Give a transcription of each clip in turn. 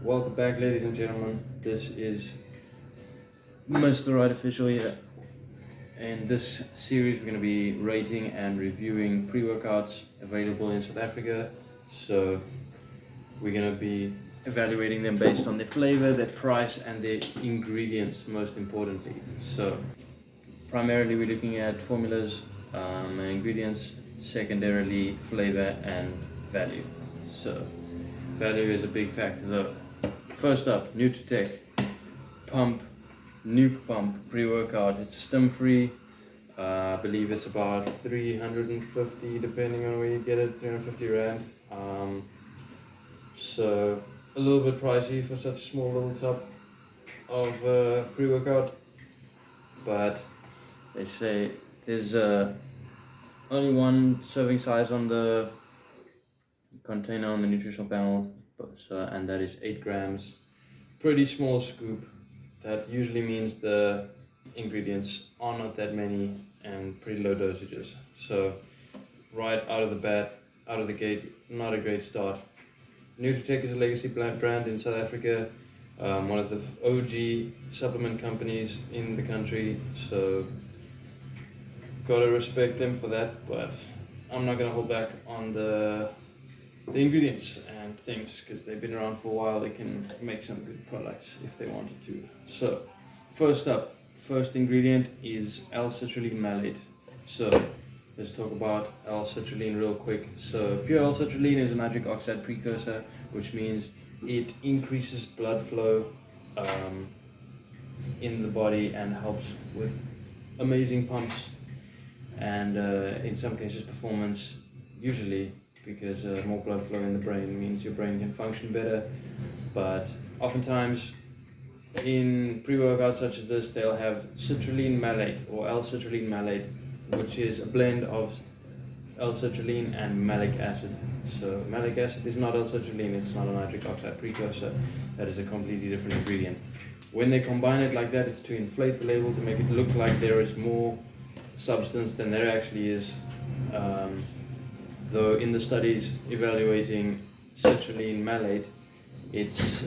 Welcome back, ladies and gentlemen. This is Mr. Wright official here. In this series, we're going to be rating and reviewing pre-workouts available in South Africa. So we're going to be evaluating them based on their flavor, their price, and their ingredients, most importantly. So primarily, we're looking at formulas and ingredients. Secondarily, flavor and value. So value is a big factor though. First up, Nutritech Nuke pump pre-workout. It's Stim free. I believe it's about 350 depending on where you get it, 350 rand. So a little bit pricey for such a small little tub of pre-workout, but they say there's only one serving size on the container on the nutritional panel, and that is 8 grams. Pretty small scoop. That usually means the ingredients are not that many and pretty low dosages. So right out of the gate, not a great start. Nutritech is a legacy brand in South Africa, one of the OG supplement companies in the country, so gotta respect them for that, but I'm not gonna hold back on the ingredients and things because they've been around for a while. They can make some good products if they wanted to. So first ingredient is L-citrulline malate. So let's talk about L-citrulline real quick. So pure L-citrulline is a nitric oxide precursor, which means it increases blood flow in the body and helps with amazing pumps and in some cases performance, usually because more blood flow in the brain means your brain can function better. But oftentimes in pre-workouts such as this, they'll have citrulline malate or L-citrulline malate, which is a blend of L-citrulline and malic acid. So malic acid is not L-citrulline, it's not a nitric oxide precursor. That is a completely different ingredient. When they combine it like that, it's to inflate the label to make it look like there is more substance than there actually is. Though in the studies evaluating citrulline malate, it's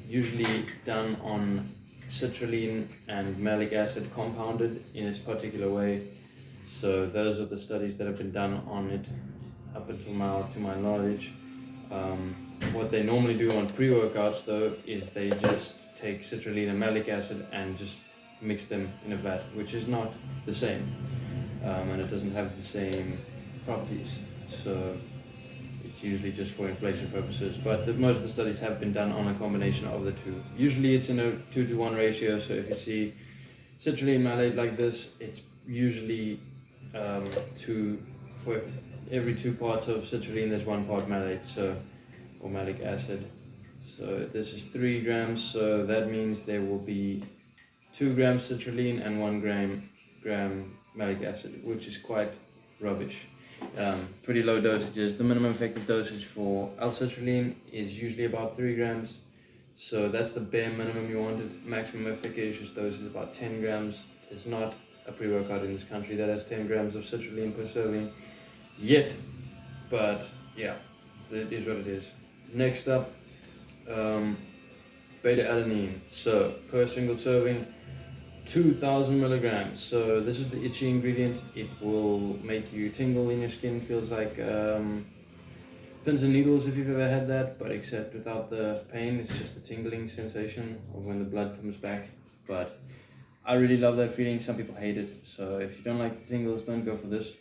usually done on citrulline and malic acid compounded in this particular way. So those are the studies that have been done on it up until now, to my knowledge. What they normally do on pre-workouts though is they just take citrulline and malic acid and just mix them in a vat, which is not the same, and it doesn't have the same properties, so it's usually just for inflation purposes. But most of the studies have been done on a combination of the two. Usually it's in a 2-to-1 ratio, so if you see citrulline malate like this, it's usually for every 2 parts of citrulline there's 1 part malate, so, or malic acid. So this is 3 grams, so that means there will be 2 grams citrulline and 1 gram malic acid, which is quite rubbish. Pretty low dosages. The minimum effective dosage for L-citrulline is usually about 3 grams, so that's the bare minimum you wanted. Maximum efficacious dose is about 10 grams. There's not a pre-workout in this country that has 10 grams of citrulline per serving yet, but yeah, it is what it is. Next up, beta-alanine. So per single serving, 2,000 milligrams. So this is the itchy ingredient. It will make you tingle in your skin. Feels like pins and needles if you've ever had that, but except without the pain. It's just the tingling sensation of when the blood comes back. But I really love that feeling. Some people hate it. So if you don't like the tingles, don't go for this.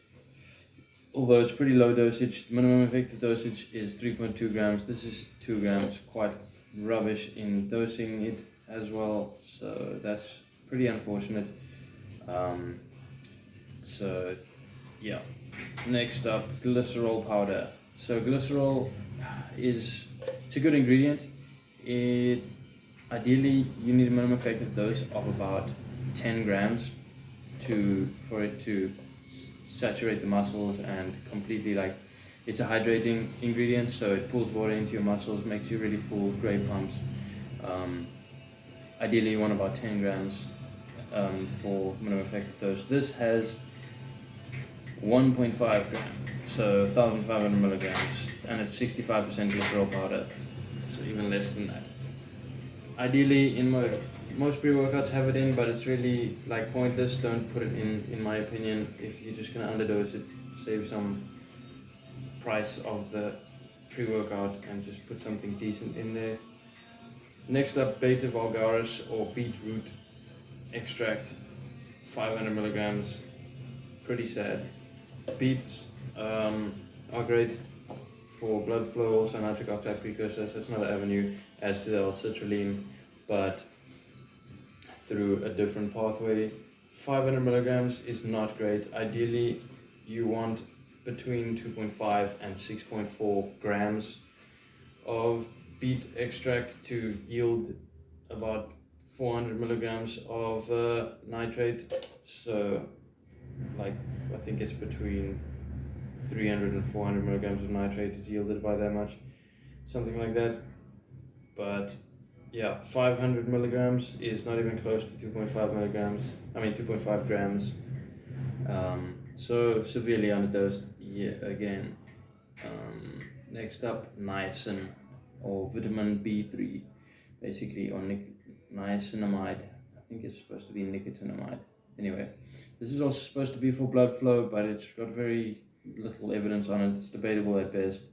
Although it's pretty low dosage, minimum effective dosage is 3.2 grams. This is 2 grams, quite rubbish in dosing it as well. So that's pretty unfortunate. So yeah, next up, glycerol powder. So glycerol it's a good ingredient. Ideally you need a minimum effective dose of about 10 grams for it to saturate the muscles and completely, like, it's a hydrating ingredient, so it pulls water into your muscles, makes you really full, great pumps. Ideally you want about 10 grams for minimum effective dose. This has 1.5 grams, so 1,500 milligrams, and it's 65% glycerol powder. so even less than that. Ideally, in most pre-workouts have it in, but it's really like pointless. Don't put it in my opinion. If you're just gonna underdose it, save some price of the pre-workout and just put something decent in there. Next up, beta vulgaris or beetroot extract, 500 milligrams. Pretty sad. Beets are great for blood flow, also nitric oxide precursor, so it's another avenue as to the L-citrulline, but through a different pathway. 500 milligrams is not great. Ideally, you want between 2.5 and 6.4 grams of beet extract to yield about 400 milligrams of nitrate. So, like, I think it's between 300 and 400 milligrams of nitrate is yielded by that much, something like that. But yeah, 500 milligrams is not even close to 2.5 milligrams. I mean 2.5 grams. So severely underdosed. Yeah, again. Next up, niacin or vitamin B3, basically, or niacinamide. I think it's supposed to be nicotinamide. Anyway, this is also supposed to be for blood flow, but it's got very little evidence on it. It's debatable at best.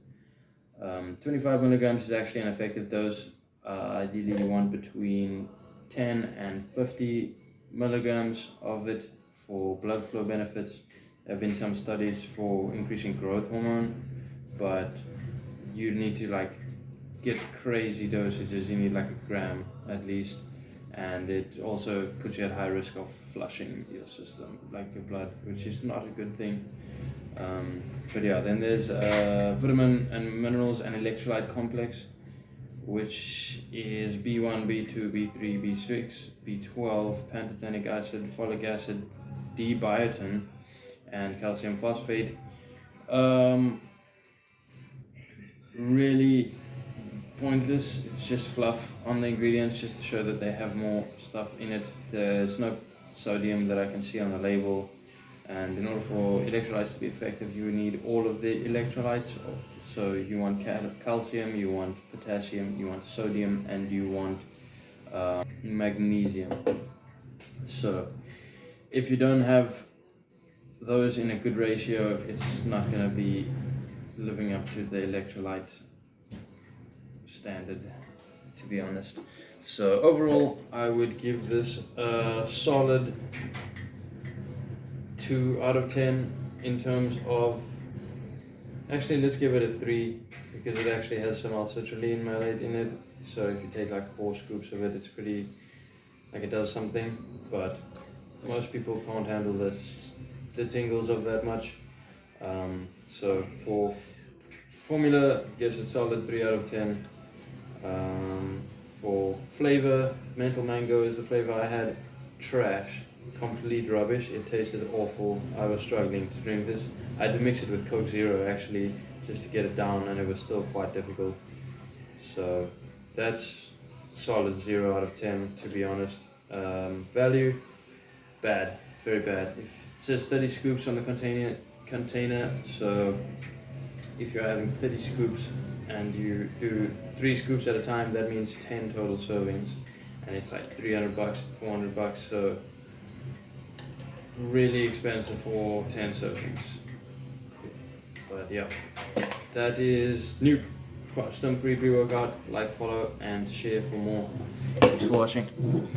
25 milligrams is actually an effective dose. Ideally, you want between 10 and 50 milligrams of it for blood flow benefits. There have been some studies for increasing growth hormone, but you need to like get crazy dosages. You need like a gram at least, and it also puts you at high risk of flushing your system, like your blood, which is not a good thing. But yeah, then there's vitamin and minerals and electrolyte complex, which is B1, B2, B3, B6, B12, pantothenic acid, folic acid, D-biotin, and calcium phosphate. Really pointless. It's just fluff on the ingredients just to show that they have more stuff in it. There's no sodium that I can see on the label, and in order for electrolytes to be effective, you need all of the electrolytes. So you want calcium, you want potassium, you want sodium, and you want magnesium. So if you don't have those in a good ratio, it's not going to be living up to the electrolyte standard, to be honest. So overall, I would give this a solid 2 out of 10 in terms of, actually let's give it a 3, because it actually has some L-citrulline malate in it. So if you take like 4 scoops of it, it's pretty, like it does something, but most people can't handle the tingles of that much. So for formula, gives it solid 3 out of 10. For flavor, mental mango is the flavor I had. Trash, complete rubbish. It tasted awful. I was struggling to drink this. I had to mix it with Coke Zero actually, just to get it down, and it was still quite difficult. So that's solid 0 out of 10, to be honest. Value, bad, very bad. It says 30 scoops on the container, so if you're having 30 scoops and you do 3 scoops at a time, that means 10 total servings, and it's like $300, $400, so really expensive for 10 servings. But yeah, that is Nuke, Stim free pre-workout. Like, follow, and share for more. Thanks for watching.